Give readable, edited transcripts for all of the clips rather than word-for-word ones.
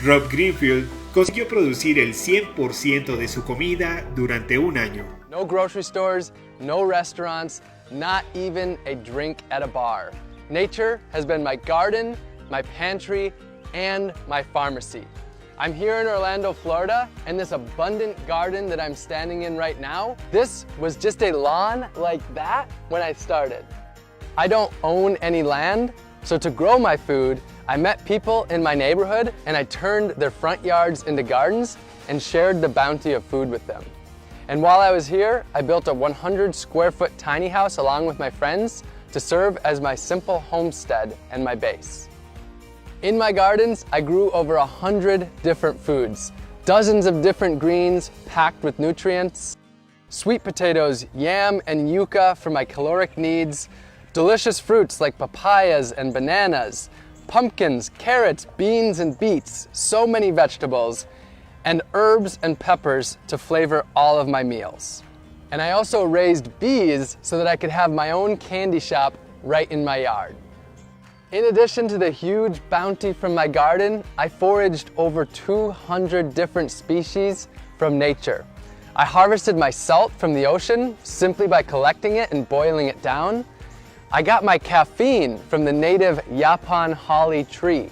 Rob Greenfield consiguió producir el 100% de su comida durante un año. No grocery stores, no restaurants, not even a drink at a bar. Nature has been my garden, my pantry, and my pharmacy. I'm here in Orlando, Florida, and this abundant garden that I'm standing in right now, this was just a lawn like that when I started. I don't own any land, so to grow my food, I met people in my neighborhood and I turned their front yards into gardens and shared the bounty of food with them. And while I was here, I built a 100 square foot tiny house along with my friends to serve as my simple homestead and my base. In my gardens, I grew over 100 different foods, dozens of different greens packed with nutrients, sweet potatoes, yam, and yucca for my caloric needs, delicious fruits like papayas and bananas, pumpkins, carrots, beans, and beets, so many vegetables, and herbs and peppers to flavor all of my meals. And I also raised bees so that I could have my own candy shop right in my yard. In addition to the huge bounty from my garden, I foraged over 200 different species from nature. I harvested my salt from the ocean simply by collecting it and boiling it down. I got my caffeine from the native Yaupon holly tree.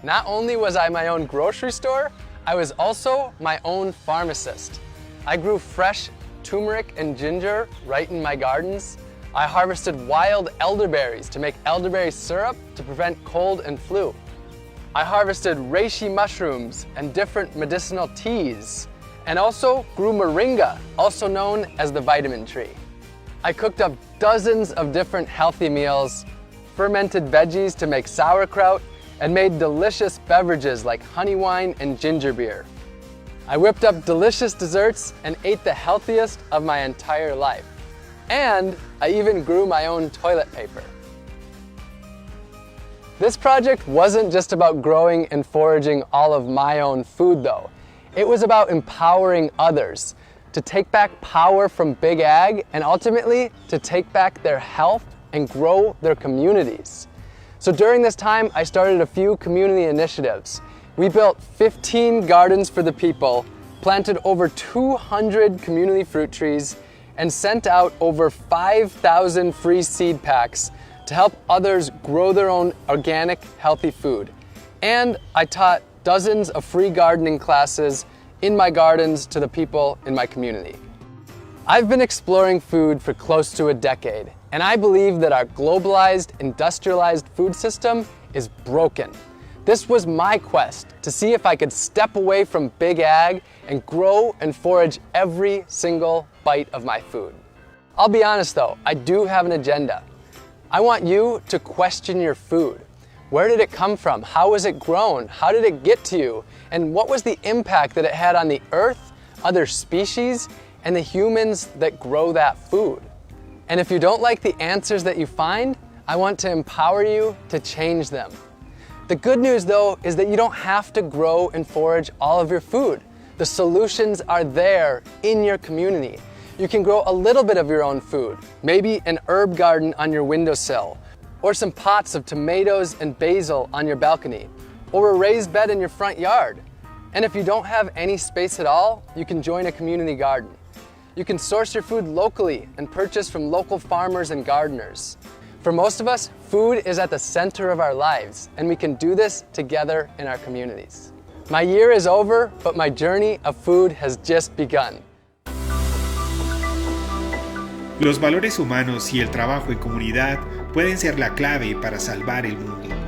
Not only was I my own grocery store, I was also my own pharmacist. I grew fresh turmeric and ginger right in my gardens. I harvested wild elderberries to make elderberry syrup to prevent cold and flu. I harvested reishi mushrooms and different medicinal teas, and also grew moringa, also known as the vitamin tree. I cooked up dozens of different healthy meals, fermented veggies to make sauerkraut, and made delicious beverages like honey wine and ginger beer. I whipped up delicious desserts and ate the healthiest of my entire life. And I even grew my own toilet paper. This project wasn't just about growing and foraging all of my own food though. It was about empowering others to take back power from big ag and ultimately to take back their health and grow their communities. So during this time, I started a few community initiatives. We built 15 gardens for the people, planted over 200 community fruit trees, and sent out over 5,000 free seed packs to help others grow their own organic, healthy food. And I taught dozens of free gardening classes in my gardens to the people in my community. I've been exploring food for close to a decade, and I believe that our globalized, industrialized food system is broken. This was my quest to see if I could step away from big ag and grow and forage every single bite of my food. I'll be honest though, I do have an agenda. I want you to question your food. Where did it come from? How was it grown? How did it get to you? And what was the impact that it had on the earth, other species, and the humans that grow that food? And if you don't like the answers that you find, I want to empower you to change them. The good news though is that you don't have to grow and forage all of your food. The solutions are there in your community. You can grow a little bit of your own food, maybe an herb garden on your windowsill, or some pots of tomatoes and basil on your balcony, or a raised bed in your front yard. And if you don't have any space at all, you can join a community garden. You can source your food locally and purchase from local farmers and gardeners. For most of us, food is at the center of our lives, and we can do this together in our communities. My year is over, but my journey of food has just begun. Los valores humanos y el trabajo en comunidad pueden ser la clave para salvar el mundo.